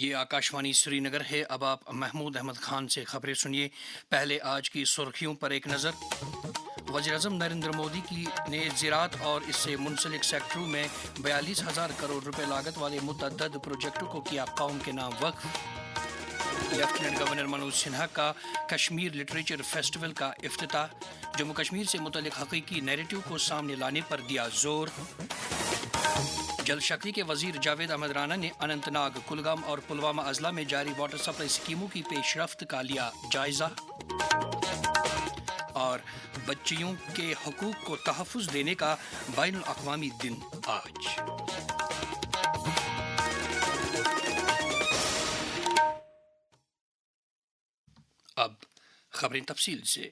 ये आकाशवाणी श्रीनगर है। अब आप महमूद अहमद खान से खबरें सुनिए। पहले आज की सुर्खियों पर एक नज़र। वज़ीर-ए-आज़म नरेंद्र मोदी की ने ज़राअत और इससे मुंसलिक सेक्टरों में 42,000 करोड़ रुपए लागत वाले मुतअद्दिद प्रोजेक्टों को किया कौम के नाम वक्फ। लेफ्टिनेंट गवर्नर मनोज सिन्हा का कश्मीर लिटरेचर फेस्टिवल का इफ्तिताह। जम्मू कश्मीर से मुतल्लिक हकीकी नैरेटिव को सामने लाने पर दिया जोर। जल शक्ति के वजीर जावेद अहमद राना ने अनंतनाग, कुलगाम और पुलवामा अजला में जारी वाटर सप्लाई स्कीमों की पेशरफ्त का लिया जायजा। और बच्चियों के हकूक को तहफ़्फ़ुज़ देने का बैनुल अक़वामी दिन आज। अब खबरें तफसील से।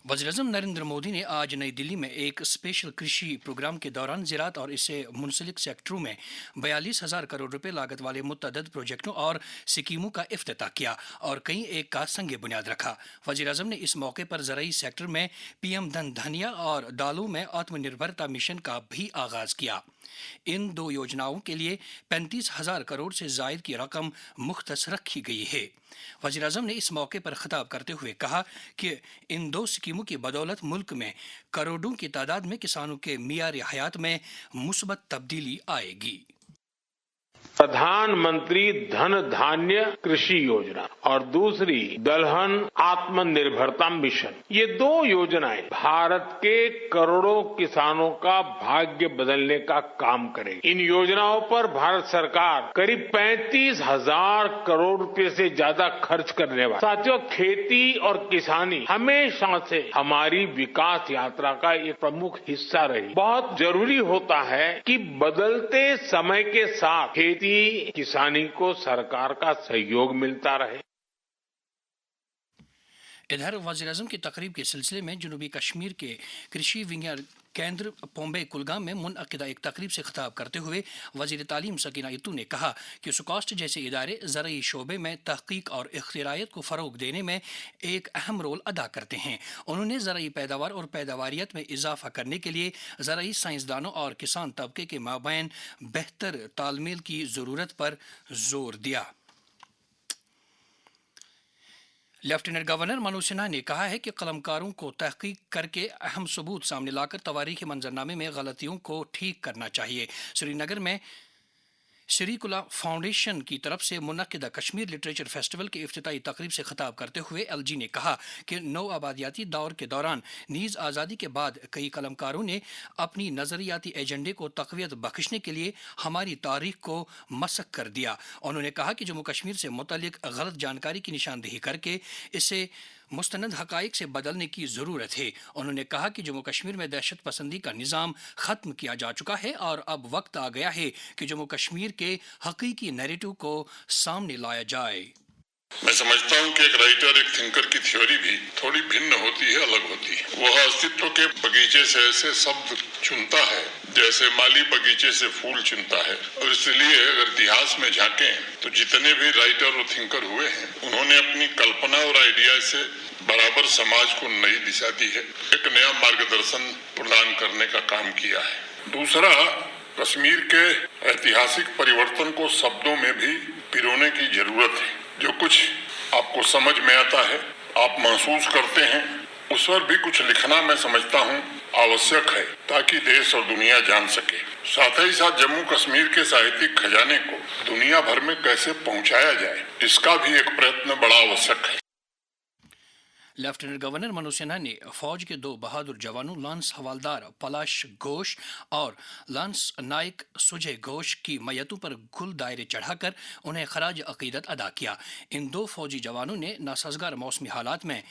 वज़ीर-ए-आज़म नरेंद्र मोदी ने आज नई दिल्ली में एक स्पेशल कृषि प्रोग्राम के दौरान ज़राअत और इससे मुंसलिक सेक्टरों में 42,000 करोड़ रुपए लागत वाले मुतअद्दिद प्रोजेक्टों और स्कीमों का इफ्तिताह किया और कई एक का संग बुनियाद रखा। वज़ीर-ए-आज़म ने इस मौके पर ज़राई सेक्टर में पीएम धन धनिया और दालों में आत्मनिर्भरता मिशन का भी आगाज़ किया। इन दो योजनाओं के लिए 35,000 करोड़ से ज़ायद की रकम मुख्तस रखी गई है। वज़ीर-ए-आज़म ने इस मौके पर खिताब करते हुए कहा कि इन दो स्कीमों की बदौलत मुल्क में करोड़ों की तादाद में किसानों के मियार हयात में मुस्बत तब्दीली आएगी। प्रधानमंत्री धन धान्य कृषि योजना और दूसरी दलहन आत्मनिर्भरता मिशन, ये दो योजनाएं भारत के करोड़ों किसानों का भाग्य बदलने का काम करेगी। इन योजनाओं पर भारत सरकार करीब 35,000 करोड़ रुपए से ज्यादा खर्च करने वाली। साथियों, खेती और किसानी हमेशा से हमारी विकास यात्रा का एक प्रमुख हिस्सा रही। बहुत जरूरी होता है कि बदलते समय के साथ खेती किसानी को सरकार का सहयोग मिलता रहे। इधर वज़ीर-ए-आज़म की तकरीब के सिलसिले में जनूबी कश्मीर के कृषि विज्ञान केंद्र पोम्बे कुलगाम में मुनअक़िदा एक तकरीब से खिताब करते हुए वज़ीर तालीम सकीना इत्तू ने कहा कि सुकॉस्ट जैसे इदारे ज़रई शोबे में तहक़ीक़ और इख्तिरायत को फ़रोग़ देने में एक अहम रोल अदा करते हैं। उन्होंने ज़रई पैदावार और पैदावारियत में इजाफ़ा करने के लिए ज़रई साइंसदानों और किसान तबके के माबैन बेहतर तालमेल की ज़रूरत पर जोर दिया। लेफ्टिनेंट गवर्नर मनोज सिन्हा ने कहा है कि कलमकारों को तहक़ीक़ करके अहम सबूत सामने लाकर तवारीख़ी मंजरनामे में गलतियों को ठीक करना चाहिए। श्रीनगर में श्रीकुला फाउंडेशन की तरफ से मुनक़िदा कश्मीर लिटरेचर फेस्टिवल के इफ्तिताई तकरीब से खिताब करते हुए एलजी ने कहा कि नौ आबादियाती दौर के दौरान नीज़ आज़ादी के बाद कई कलमकारों ने अपनी नज़रियाती एजेंडे को तक़वियत बख्शने के लिए हमारी तारीख को मसक कर दिया। उन्होंने कहा कि जम्मू कश्मीर से मुतल्लिक गलत जानकारी की निशानदेही करके इसे मुस्तनद हक़ाइक़ से बदलने की ज़रूरत है। उन्होंने कहा कि जम्मू कश्मीर में दहशत पसंदी का निज़ाम ख़त्म किया जा चुका है और अब वक्त आ गया है कि जम्मू कश्मीर के हक़ीक़ी नैरेटिव को सामने लाया जाए। मैं समझता हूँ कि एक राइटर, एक थिंकर की थ्योरी भी थोड़ी भिन्न होती है, अलग होती है। वह अस्तित्व के बगीचे से ऐसे शब्द चुनता है जैसे माली बगीचे से फूल चुनता है। और इसलिए अगर इतिहास में झांकें तो जितने भी राइटर और थिंकर हुए हैं, उन्होंने अपनी कल्पना और आइडिया से बराबर समाज को नई दिशा दी है, एक नया मार्गदर्शन प्रदान करने का काम किया है। दूसरा, कश्मीर के ऐतिहासिक परिवर्तन को शब्दों में भी पिरोने की जरूरत है। जो कुछ आपको समझ में आता है, आप महसूस करते हैं, उस पर भी कुछ लिखना मैं समझता हूँ आवश्यक है ताकि देश और दुनिया जान सके। साथ ही साथ जम्मू कश्मीर के साहित्यिक खजाने को दुनिया भर में कैसे पहुँचाया जाए, इसका भी एक प्रयत्न बड़ा आवश्यक है। लेफ्टिनेंट गवर्नर मनोज सिन्हा ने फौज के दो बहादुर जवानों लांस हवालदार पलाश घोष और लांस नायक सुजय घोष की मैयतों पर गुल दायरे चढ़ाकर उन्हें खराज अकीदत अदा किया। इन दो फौजी जवानों ने नासाज़गार मौसमी हालात में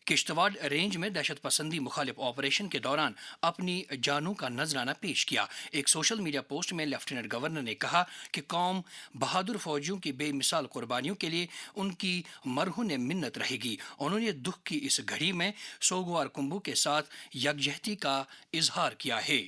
किश्तवाड़ रेंज में दहशत पसंदी मुखालिफ ऑपरेशन के दौरान अपनी जानों का नजराना पेश किया। एक सोशल मीडिया पोस्ट में लेफ्टिनेंट गवर्नर ने कहा कि कौम बहादुर फौजियों की बेमिसाल कुर्बानियों के लिए उनकी मरहून मिन्नत रहेगी। उन्होंने दुख की इस घड़ी में सोगवार कुंभों के साथ यकजहती का इजहार किया है।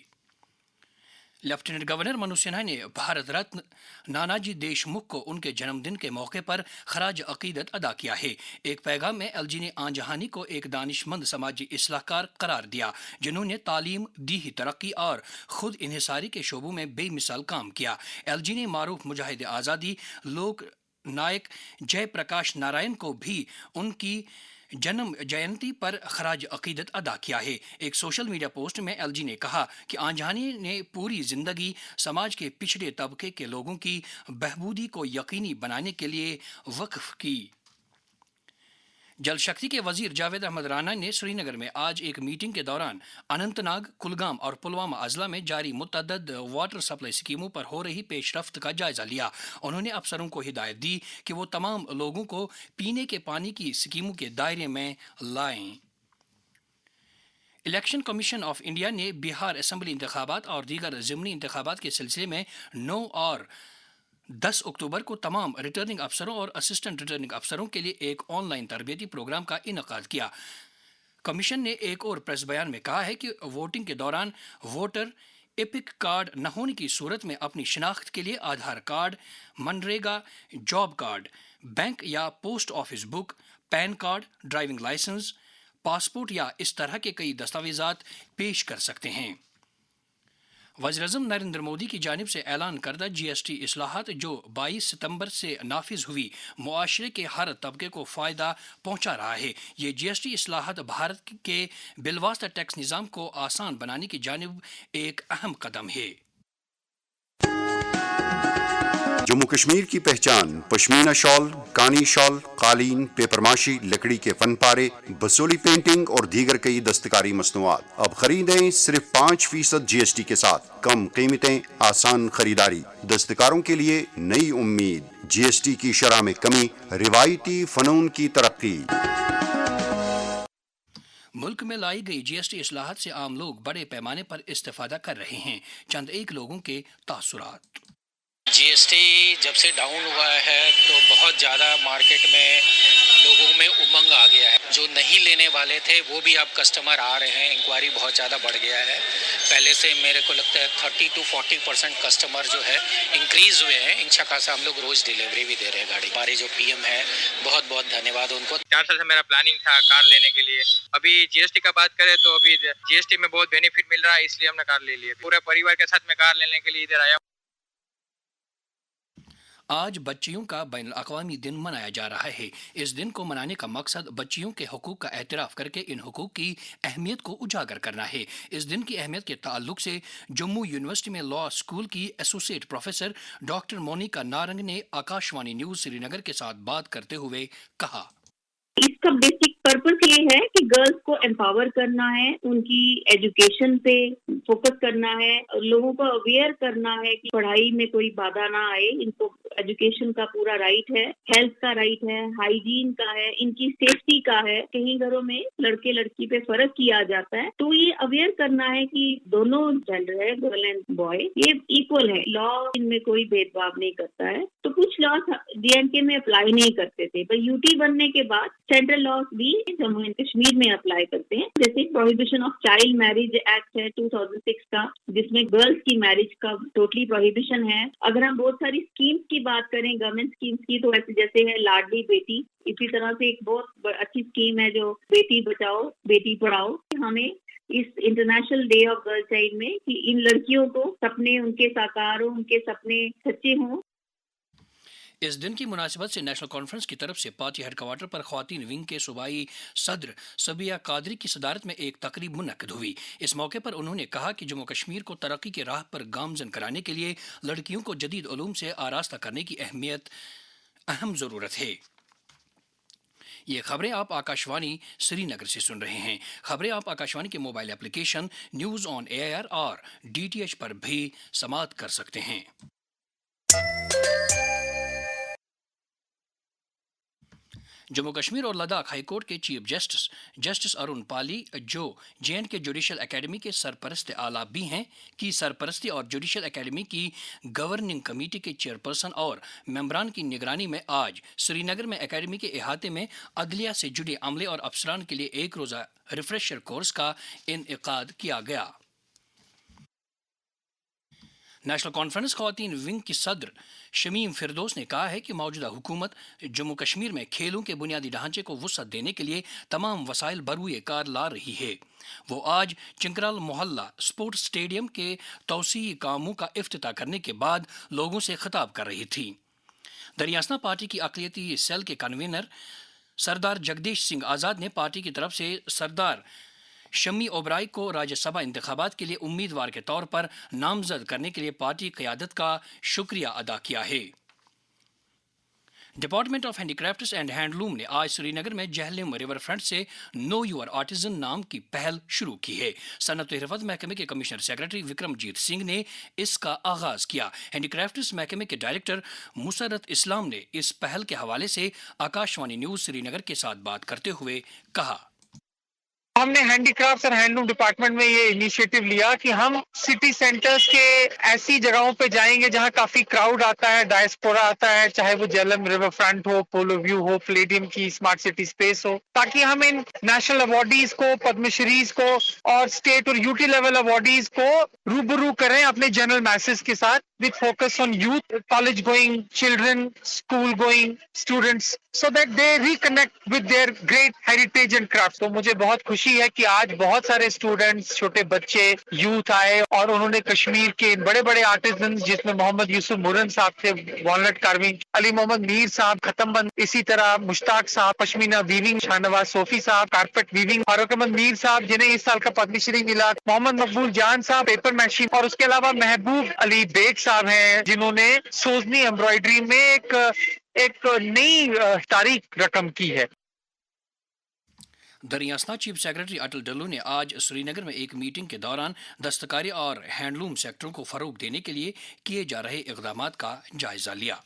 लेफ्टिनेंट गवर्नर मनु सिन्हा ने भारत रत्न नानाजी देशमुख को उनके जन्मदिन के मौके पर खराज अकीदत अदा किया है। एक पैगाम में एलजी ने आंजहानी को एक दानिशमंद समाजी इस्लाहकार करार दिया जिन्होंने तालीम, दीही तरक्की और खुद इन्हिसारी के शोबों में बेमिसाल काम किया। एलजी ने मारूफ मुजाहिद आज़ादी लोक नायक जयप्रकाश नारायण को भी उनकी जन्म जयंती पर खराज अकीदत अदा किया है। एक सोशल मीडिया पोस्ट में एलजी ने कहा कि आंजहानी ने पूरी जिंदगी समाज के पिछड़े तबके के लोगों की बहबूदी को यकीनी बनाने के लिए वक्फ की। जल शक्ति के वजीर जावेद अहमद राना ने श्रीनगर में आज एक मीटिंग के दौरान अनंतनाग, कुलगाम और पुलवामा अजला में जारी मुतअद्दिद वाटर सप्लाई स्कीमों पर हो रही पेशरफ्त का जायजा लिया। उन्होंने अफसरों को हिदायत दी कि वो तमाम लोगों को पीने के पानी की स्कीमों के दायरे में लाएं। इलेक्शन कमीशन ऑफ इंडिया ने बिहार असेंबली इंतखाबात और दीगर ज़िमनी इंतखाबात के सिलसिले में 9 और 10 अक्टूबर को तमाम रिटर्निंग अफसरों और असिस्टेंट रिटर्निंग अफसरों के लिए एक ऑनलाइन तरबियती प्रोग्राम का इनेकाद किया। कमीशन ने एक और प्रेस बयान में कहा है कि वोटिंग के दौरान वोटर एपिक कार्ड न होने की सूरत में अपनी शिनाख्त के लिए Aadhaar card, MNREGA job card, bank या post office book, PAN card, driving licence, passport या इस तरह के कई दस्तावेजात पेश कर सकते हैं। वज़ीर-ए-आज़म नरेंद्र मोदी की जानिब से ऐलान करदा जीएसटी इस्लाहात जो 22 सितंबर से नाफिज हुई मुआशरे के हर तबके को फ़ायदा पहुंचा रहा है। ये जीएसटी इस्लाहात भारत के बिलवास्ता टैक्स निज़ाम को आसान बनाने की जानिब एक अहम कदम है। जम्मू कश्मीर की पहचान पश्मीना शॉल, कानी शॉल, कालीन, पेपरमाशी, लकड़ी के फन पारे, बसोली पेंटिंग और दीगर कई दस्तकारी मसनूआत। अब खरीदें सिर्फ 5% GST के साथ। कम कीमतें, आसान खरीदारी, दस्तकारों के लिए नई उम्मीद। GST की शरह में कमी, रिवायती फनून की तरक्की। मुल्क में लाई गई जीएसटी इस्लाहात से आम लोग बड़े पैमाने पर इस्तेफादा कर रहे हैं। चंद एक लोगों के तासुरात। जीएसटी जब से डाउन हुआ है तो बहुत ज़्यादा मार्केट में लोगों में उमंग आ गया है। जो नहीं लेने वाले थे वो भी अब कस्टमर आ रहे हैं। इंक्वायरी बहुत ज़्यादा बढ़ गया है। पहले से मेरे को लगता है 30 to 40% कस्टमर जो है इंक्रीज हुए हैं। अच्छा खासा हम लोग रोज़ डिलीवरी भी दे रहे हैं गाड़ी। हमारे जो पीएम है बहुत बहुत धन्यवाद उनको। 4 साल से मेरा प्लानिंग था कार लेने के लिए। अभी जीएसटी का बात करें तो अभी जीएसटी में बहुत बेनिफिट मिल रहा है, इसलिए हमने कार ले ली। पूरे परिवार के साथ में कार लेने के लिए इधर आया। आज बच्चियों का बैनुल-अक़वामी दिन मनाया जा रहा है। इस दिन को मनाने का मकसद बच्चियों के हुकूक का एतराफ़ करके इन हुकूक की अहमियत को उजागर करना है। इस दिन की अहमियत के ताल्लुक से जम्मू यूनिवर्सिटी में लॉ स्कूल की associate professor doctor Monika Narang ने आकाशवाणी न्यूज़ श्रीनगर के साथ बात करते हुए कहा, इसका बेसिक पर्पस ये है कि गर्ल्स को एम्पावर करना है, उनकी एजुकेशन पे फोकस करना है, लोगों को अवेयर करना है कि पढ़ाई में कोई बाधा ना आए। इनको एजुकेशन का पूरा राइट है, हेल्थ का राइट है, हाइजीन का है, इनकी सेफ्टी का है। कहीं घरों में लड़के लड़की पे फर्क किया जाता है, तो ये अवेयर करना है कि दोनों जेंडर है, गर्ल एंड बॉय, ये इक्वल है। लॉ इनमें कोई भेदभाव नहीं करता है। तो कुछ लॉज DNK में अप्लाई नहीं करते थे, पर UT बनने के बाद सेंट्रल लॉज भी जम्मू एंड कश्मीर में अप्लाई करते हैं। जैसे prohibition of child marriage act है 2006 का, जिसमें गर्ल्स की मैरिज का टोटली प्रोहिबिशन है। अगर हम बहुत सारी स्कीम्स की बात करें, गवर्नमेंट स्कीम्स की, तो ऐसे जैसे है लाडली बेटी, इसी तरह से एक बहुत अच्छी स्कीम है जो बेटी बचाओ बेटी पढ़ाओ। हमें इस international day of girl child में कि इन लड़कियों को सपने उनके साकार हो, उनके सपने सच्चे हों। इस दिन की मुनासिबत से नेशनल कॉन्फ्रेंस की तरफ से पार्टी हेडक्वार्टर पर ख्वातीन विंग के सूबाई सदर सबिया कादरी की सदारत में एक तकरीब मुनक्किद हुई। इस मौके पर उन्होंने कहा कि जम्मू कश्मीर को तरक्की के राह पर गामजन कराने के लिए लड़कियों को जदीद उलूम से आरास्ता करने की अहम ज़रूरत है। ये खबरें आप आकाशवाणी श्रीनगर से सुन रहे हैं। खबरें आप आकाशवाणी के mobile application news on AIR और DTH पर भी समाअत कर सकते हैं। जम्मू कश्मीर और लद्दाख हाईकोर्ट के चीफ जस्टिस अरुण पाली, जो JNK जुडिशल एकेडमी के सरपरस्त आला भी हैं, की सरपरस्ती और जुडिशल एकेडमी की गवर्निंग कमेटी के चेयरपर्सन और मेंबरान की निगरानी में आज श्रीनगर में एकेडमी के अहाते में अदलिया से जुड़े अमले और अफसरान के लिए एक रोज़ा रिफ्रेशर कोर्स का इनेकाद किया गया। نیشنل کانفرنس خواتین ونگ کی صدر شمیم فردوس نے کہا ہے کہ موجودہ حکومت جموں کشمیر میں کھیلوں کے بنیادی ڈھانچے کو وسعت دینے کے لیے تمام وسائل بروئے کار لا رہی ہے۔ وہ آج چنکرال محلہ اسپورٹس اسٹیڈیم کے توسیعی کاموں کا افتتاح کرنے کے بعد لوگوں سے خطاب کر رہی تھی۔ دریاسنا پارٹی کی اقلیتی سیل کے کنوینر سردار جگدیش سنگھ آزاد نے پارٹی کی طرف سے سردار شمی اوبرائی کو راجیہ سبھا انتخابات کے لیے امیدوار کے طور پر نامزد کرنے کے لیے پارٹی قیادت کا شکریہ ادا کیا ہے۔ Department of handy crafts and handloom نے آج سری نگر میں جہلم ریور فرنٹ سے نو یور آرٹیزن نام کی پہل شروع کی ہے۔ صنعت و حرفت محکمے کے کمشنر سیکرٹری وکرم جیت سنگھ نے اس کا آغاز کیا۔ ہینڈی کرافٹس محکمے کے ڈائریکٹر مسرت اسلام نے اس پہل کے حوالے سے آکاشوانی نیوز سری نگر کے ساتھ بات کرتے ہوئے کہا، ہم نے ہینڈی کرافٹس اور ہینڈلوم ڈپارٹمنٹ میں یہ انیشیٹو لیا کہ ہم سٹی سینٹرز کے ایسی جگہوں پہ جائیں گے جہاں کافی کراؤڈ آتا ہے، ڈائسپورا آتا ہے، چاہے وہ جہلم ریور فرنٹ ہو، پولو ویو ہو، پلیڈیم کی اسمارٹ سٹی اسپیس ہو، تاکہ ہم ان نیشنل ایوارڈیز کو، پدم شریز کو اور اسٹیٹ اور یوٹی لیول ایوارڈیز کو روبرو کریں اپنے جنرل میسز کے ساتھ، with focus on youth, college going children, school going students, so that they reconnect with their great heritage and crafts. تو مجھے بہت خوشی ہے کہ آج بہت سارے اسٹوڈنٹس، چھوٹے بچے، یوتھ آئے اور انہوں نے کشمیر کے بڑے بڑے آرٹیزنز جس میں محمد یوسف مرن صاحب تھے والنٹ کارونگ، علی محمد میر صاحب ختم بند، اسی طرح مشتاق صاحب پشمینہ ویونگ، شاہ نواز صوفی صاحب کارپیٹ ویونگ، فاروق احمد میر صاحب جنہیں اس سال کا پدم شری ملا، محمد مقبول جان صاحب پیپر میشنگ، اور اس کے علاوہ محبوب علی بیگ صاحب ہیں جنہوں نے سوزنی ایمبرائڈری میں ایک نئی تاریخ رقم کی ہے۔ دریاسنا چیف سیکرٹری اٹل ڈلو نے آج سری نگر میں ایک میٹنگ کے دوران دستکاری اور ہینڈلوم سیکٹروں کو فروغ دینے کے لیے کیے جا رہے اقدامات کا جائزہ لیا۔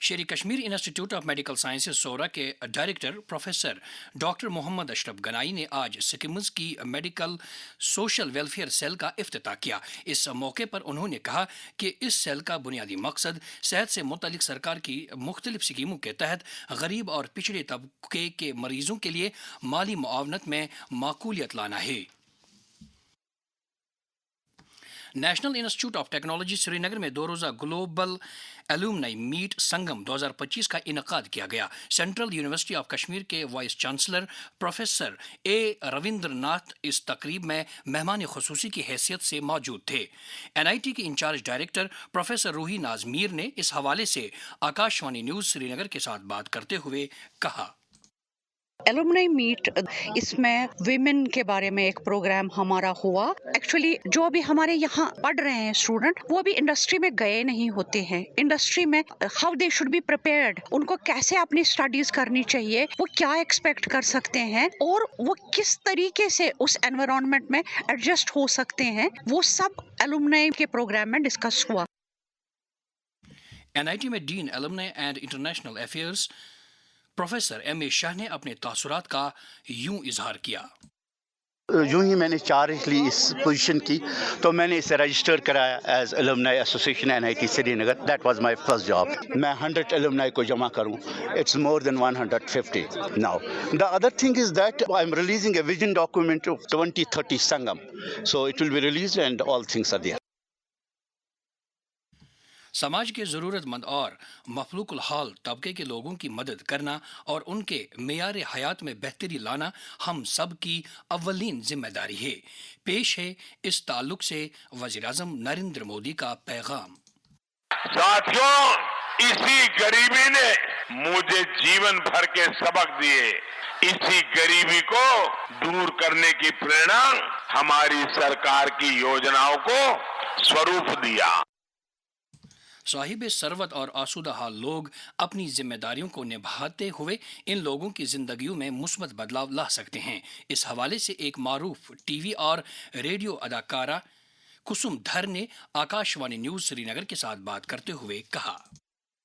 Sheri Kashmir institute of medical sciences Soura کے director professor doctor Mohammad Ashraf Ganai نے آج سکمز کی میڈیکل سوشل ویلفیئر سیل کا افتتاح کیا۔ اس موقع پر انہوں نے کہا کہ اس سیل کا بنیادی مقصد صحت سے متعلق سرکار کی مختلف اسکیموں کے تحت غریب اور پچھڑے طبقے کے مریضوں کے لیے مالی معاونت میں معقولیت لانا ہے۔ نیشنل انسٹیٹیوٹ آف ٹیکنالوجی سری نگر میں 2 روزہ گلوبل ایلومنائی میٹ سنگم 2025 کا انعقاد کیا گیا۔ سینٹرل یونیورسٹی آف کشمیر کے وائس چانسلر پروفیسر اے رویندر ناتھ اس تقریب میں مہمان خصوصی کی حیثیت سے موجود تھے۔ NIT کے انچارج ڈائریکٹر پروفیسر روحی ناز میر نے اس حوالے سے آکاشوانی نیوز سری نگر کے ساتھ بات کرتے ہوئے کہا، ایلومنائی میٹ، اس میں ویمن کے بارے میں ایک پروگرام ہمارا ہوا۔ ایکچولی جو بھی ہمارے یہاں پڑھ رہے ہیں اسٹوڈنٹ، وہ بھی انڈسٹری میں گئے نہیں ہوتے ہیں۔ انڈسٹری میں how they should be prepared, ان کو کیسے اپنی اسٹڈیز کرنی چاہیے، وہ کیا ایکسپیکٹ کر سکتے ہیں اور وہ کس طریقے سے اس انوائرمنٹ میں ایڈجسٹ ہو سکتے ہیں، وہ سب ایلومنائی کے پروگرام میں ڈسکس ہوا۔ NIT میں dean alumni and international affairs professor M.A. Shah نے اپنے تاثرات کا یوں اظہار کیا، یوں ہی میں نے چارج لی اس پوزیشن کی تو میں نے اسے رجسٹر کرایا as alumni association NIT Srinagar. That was my first job. میں 100 ایلومنائی کو جمع کروں، it's more than 150 now. The other thing is that I am releasing a vision document of 2030 Sangam, so it will be released and all things are there. سماج کے ضرورت مند اور مفلوق الحال طبقے کے لوگوں کی مدد کرنا اور ان کے معیار حیات میں بہتری لانا ہم سب کی اولین ذمہ داری ہے۔ پیش ہے اس تعلق سے وزیر اعظم نریندر مودی کا پیغام۔ ساتھیوں، اسی غریبی نے مجھے جیون بھر کے سبق دیے، اسی غریبی کو دور کرنے کی پریرنا ہماری سرکار کی یوجناؤں کو سوروپ دیا۔ صاحب ثروت اور آسودہ حال لوگ اپنی ذمہ داریوں کو نبھاتے ہوئے ان لوگوں کی زندگیوں میں مثبت بدلاؤ لا سکتے ہیں۔ اس حوالے سے ایک معروف ٹی وی اور ریڈیو اداکارہ کسم دھر نے آکاشوانی نیوز سری نگر کے ساتھ بات کرتے ہوئے کہا،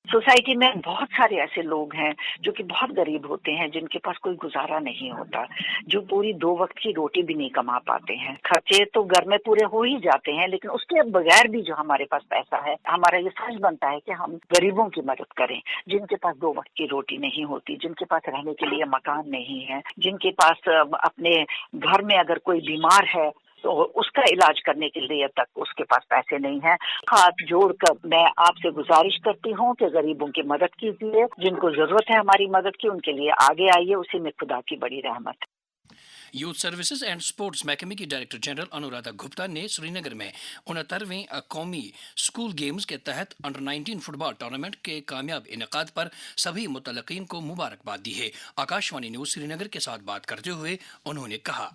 سوسائٹی میں بہت سارے ایسے لوگ ہیں جو کہ بہت غریب ہوتے ہیں، جن کے پاس کوئی گزارا نہیں ہوتا، جو پوری 2 وقت کی روٹی بھی نہیں کما پاتے ہیں۔ خرچے تو گھر میں پورے ہو ہی جاتے ہیں، لیکن اس کے بغیر بھی جو ہمارے پاس پیسہ ہے، ہمارا یہ فرض بنتا ہے کہ ہم غریبوں کی مدد کریں، جن کے پاس 2 وقت کی روٹی نہیں ہوتی، جن کے پاس رہنے کے لیے مکان نہیں ہے، جن کے پاس اپنے گھر میں اگر کوئی بیمار ہے تو اس کا علاج کرنے کے لیے اب تک اس کے پاس پیسے نہیں ہیں. ہاتھ جوڑ کر میں آپ سے گزارش کرتی ہوں کہ غریبوں کی مدد کیجیے. جن کو ضرورت ہے ہماری مدد کی ان کے لیے آگے آئیے. اسی میں خدا کی بڑی رحمت ہے. یوتھ سروسز اینڈ سپورٹس محکمے کی ڈائریکٹر جنرل انورادھا گپتا نے سری نگر میں 69ویں قومی اسکول گیمز کے تحت انڈر 19 فٹ بال ٹورنامنٹ کے کامیاب انعقاد پر سبھی متعلقین کو مبارکباد دی ہے. آکاشوانی نیوز سری نگر کے ساتھ بات کرتے ہوئے انہوں نے کہا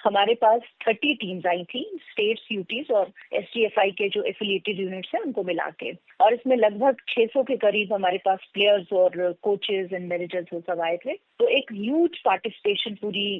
ہمارے پاس 30 ٹیمز آئی تھیں اسٹیٹس یوٹیز اور ایس ٹی ایف آئی کے جو ایفیلیٹڈ یونٹس ہیں ان کو ملا کے, اور اس میں لگ بھگ 600 کے قریب ہمارے پاس پلیئرز اور کوچز اینڈ مینیجرز وہ سب آئے تھے. تو ایک ہیوج پارٹیسپیشن پوری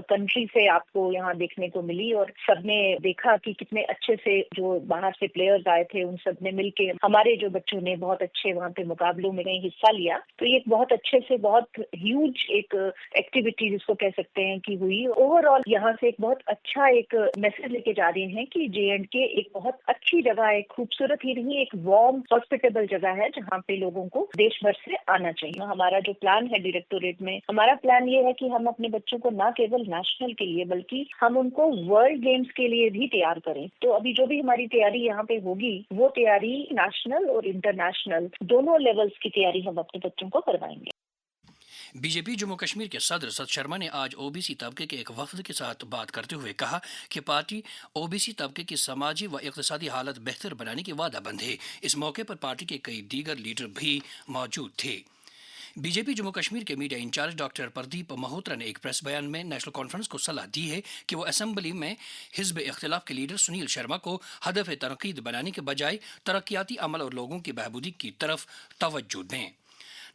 کنٹری سے آپ کو یہاں دیکھنے کو ملی, اور سب نے دیکھا کہ کتنے اچھے سے جو باہر سے پلیئرز آئے تھے ان سب نے مل کے ہمارے جو بچوں نے بہت اچھے وہاں پہ مقابلوں میں حصہ لیا. تو یہ ایک بہت اچھے سے بہت ہیوج ایک ایکٹیویٹی جس کو کہہ سکتے ہیں کہ ہوئی. اوور آل یہاں سے ایک بہت اچھا ایک میسج لے کے جا رہے ہیں کہ جے اینڈ کے ایک بہت اچھی جگہ ہے, خوبصورت ہی نہیں ایک وارم ہاسپٹیبل جگہ ہے جہاں پہ لوگوں کو دیش بھر سے آنا چاہیے. ہمارا جو پلان ہے ڈائریکٹوریٹ میں, ہمارا پلان یہ ہے کہ ہم اپنے بچوں کو نہ کیول نیشنل کے لیے بلکہ ہم ان کو ورلڈ گیمز کے لیے بھی تیار کریں. تو ابھی جو بھی ہماری تیاری یہاں پہ ہوگی وہ تیاری نیشنل اور انٹرنیشنل دونوں لیولز کی تیاری ہم اپنے بچوں کو کروائیں گے. بی جے پی جموں کشمیر کے صدر ست شرما نے آج او بی سی طبقے کے ایک وفد کے ساتھ بات کرتے ہوئے کہا کہ پارٹی او بی سی طبقے کی سماجی و اقتصادی حالت بہتر بنانے کی وعدہ بند ہے. اس موقع پر پارٹی کے کئی دیگر لیڈر بھی موجود تھے. بی جے پی جموں کشمیر کے میڈیا انچارج ڈاکٹر پردیپ مہوترا نے ایک پریس بیان میں نیشنل کانفرنس کو صلاح دی ہے کہ وہ اسمبلی میں حزب اختلاف کے لیڈر سنیل شرما کو ہدف تنقید بنانے کے بجائے ترقیاتی عمل اور لوگوں کی بہبودی کی طرف توجہ دیں.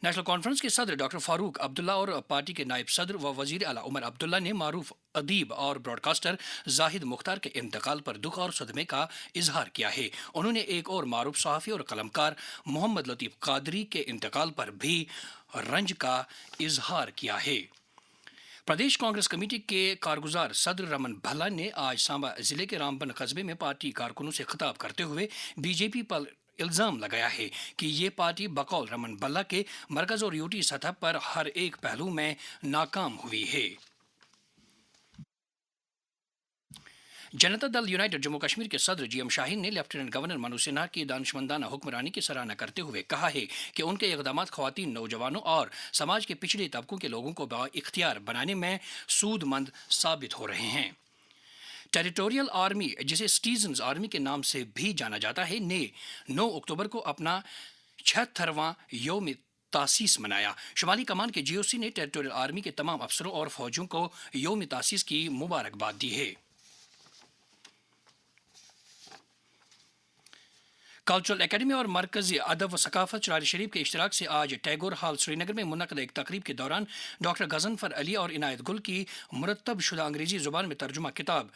نیشنل کانفرنس کے صدر ڈاکٹر فاروق عبداللہ اور پارٹی کے نائب صدر و وزیر اعلیٰ عمر عبداللہ نے معروف ادیب اور براڈ کاسٹر زاہد مختار کے انتقال پر دکھ اور صدمے کا اظہار کیا ہے. انہوں نے ایک اور معروف صحافی اور قلمکار محمد لطیف قادری کے انتقال پر بھی رنج کا اظہار کیا ہے. پردیش کانگریس کمیٹی کے کارگزار صدر رمن بھلا نے آج سانبا ضلع کے رامبن قصبے میں پارٹی کارکنوں سے خطاب کرتے ہوئے بی جے پی پر الزام لگایا ہے کہ یہ پارٹی بقول رمن بھلا کے مرکز اور یوٹی سطح پر ہر ایک پہلو میں ناکام ہوئی ہے. جنتا دل یونائٹڈ جموں کشمیر کے صدر جی ایم شاہین نے لیفٹیننٹ گورنر منوج سنہا کی دانشمندانہ حکمرانی کی سراہنا کرتے ہوئے کہا ہے کہ ان کے اقدامات خواتین, نوجوانوں اور سماج کے پچھڑے طبقوں کے لوگوں کو با اختیار بنانے میں سود مند ثابت ہو رہے ہیں. ٹیریٹوریل آرمی جسے سٹیزنز آرمی کے نام سے بھی جانا جاتا ہے نے 9 اکتوبر کو اپنا 76واں یوم تاسیس منایا. شمالی کمان کے جی او سی نے ٹیریٹوریل آرمی کے تمام افسروں اور فوجیوں کو یوم تاسیس کی مبارکباد دی ہے. کلچرل اکیڈمی اور مرکزی ادب و ثقافت چراری شریف کے اشتراک سے آج ٹیگور ہال سری نگر میں منعقدہ ایک تقریب کے دوران ڈاکٹر غضنفر علی اور عنایت گل کی مرتب شدہ انگریزی زبان میں ترجمہ کتاب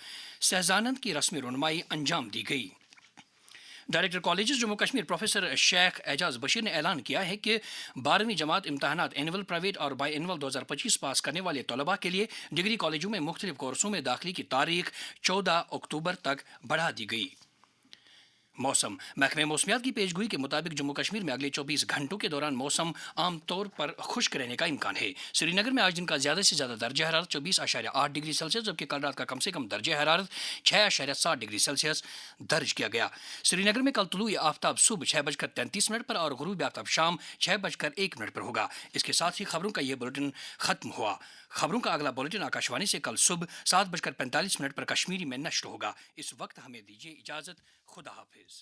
سہزانند کی رسمی رونمائی انجام دی گئی. Director colleges Jammu Kashmir professor شیخ اعجاز بشیر نے اعلان کیا ہے کہ 12ویں جماعت امتحانات اینول پرائیویٹ اور بائی اینول 2025 پاس کرنے والے طلباء کے لیے ڈگری کالجوں میں مختلف کورسوں میں داخلے کی تاریخ 14 اکتوبر تک بڑھا دی گئی. موسم محکمہ موسمیات کی پیشگوئی کے مطابق جموں کشمیر میں اگلے 24 گھنٹوں کے دوران موسم عام طور پر خشک رہنے کا امکان ہے. سری نگر میں آج دن کا زیادہ سے زیادہ درجہ حرارت 24.8 ڈگری سیلسیس جبکہ کل رات کا کم سے کم درجہ حرارت 6.7 ڈگری سیلسیس درج کیا گیا. سری نگر میں کل طلوع آفتاب صبح 6:33 پر اور غروب آفتاب شام 6:01 پر ہوگا. اس کے ساتھ ہی خبروں کا یہ بلیٹن ختم ہوا. خبروں کا اگلا بلیٹن آکاشوانی سے کل صبح 7:45 پر کشمیری میں نشر ہوگا. اس وقت ہمیں دیجیے اجازت. خدا حافظ.